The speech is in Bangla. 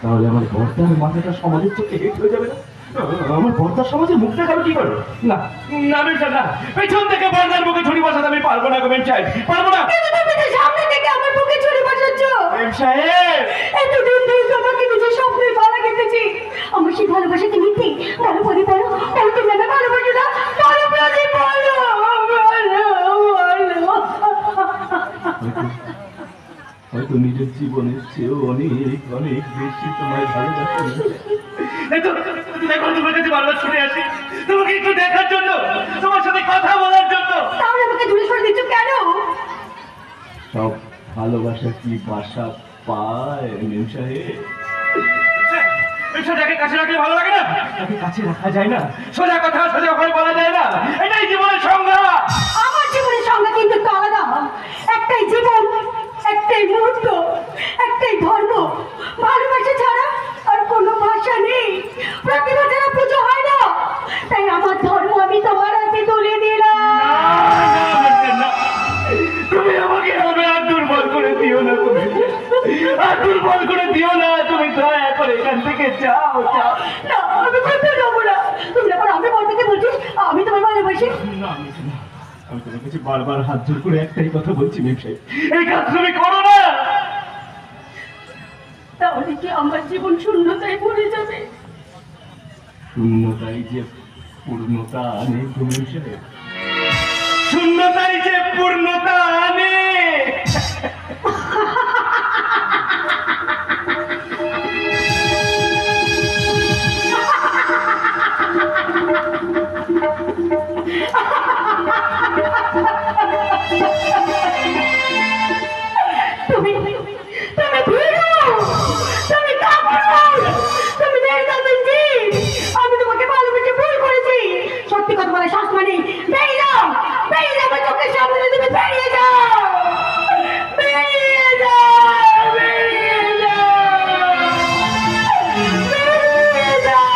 তাহলে আমার বর্তার মাথাটা সমাজের চোখে হেট হয়ে যাবে না? আমার বর্তার সমাজের মুখটা কারো কি করে? না না না, পেছন থেকে বর্দার মুখে ছুরি বসাতে আমি পারবো না গো মেম সাহেব, পারবো না। সামনে থেকে আমার মুখে ছুরি বসাচ্ছ? মেম সাহেব, এতদিন ধরে তোমাকে নিজের স্বপ্নে ভালো কেটেছি। আমার সেই ভালোবাসাকে মিথ্যে বলো, বলি বলো, বলো তুমি আমাকে ভালোবাসো না? বলো বলি বলো, হয়তো নিজের জীবনের চেয়েও অনেক অনেক বেশি তোমায় ভালোবাসি। দেখো তোমার কাছে বারবার ছুটে আসি তোমাকে একটু দেখার জন্য, তোমার সাথে কথা বলার জন্য। তাহলে আমাকে দূরে সরে দিচ্ছ কেন? সব ভালোবাসা কি বাসা পায় মেম সাহেব? যাকে কাছে রাখলে ভালো লাগে না, তাকে কাছে রাখা যায় না। সোজা কথা সোজা করে বলা যায় না, এটাই জীবনের সংজ্ঞা। আমার জীবনের সংজ্ঞা কিন্তু একটু আলাদা। একটাই জীবন, একটাই মুহূর্ত, একটাই ধর্ম। ভালোবাসা ছাড়া আর কোনো ভাষা নেই। প্রতিভা ছাড়া পুজো হয় না। তাই আমার ধর্ম আমি তোমার হাতে তুলে দিলাম। তুমি আমাকে এভাবে আর দুর্বল করে দিও না, তুমি আর দুর্বল করে দিও না। তুমি দয়া করে এখান থেকে যাও যাও। না, আমি করতে যাবো না। তুমি যখন আমি বলতে বলছিস আমি তোমায় ভালোবাসি। না আমি তোমার কাছে বারবার হাত জোর করে একটাই কথা বলছি মেম সাহেব, এই কাজ তুমি করো না। তাহলে কি আমার জীবন শূন্যতায় ভরে যাবে? শূন্যতাই যে পূর্ণতা আনে মেম সাহেব, শূন্যতাই যে পূর্ণতা আনে। তুমি আমি তোমাকে ভালোবেসে ভুল করেছি। সত্যি কথা বলে শাস্ত্র নেই। বেরিয়ে যাও, বেরিয়ে যাও, আমার চোখের সামনে তুমি বেরিয়ে যাও, বেরিয়ে যাও, বেরিয়ে যাও, বেরিয়ে যাও।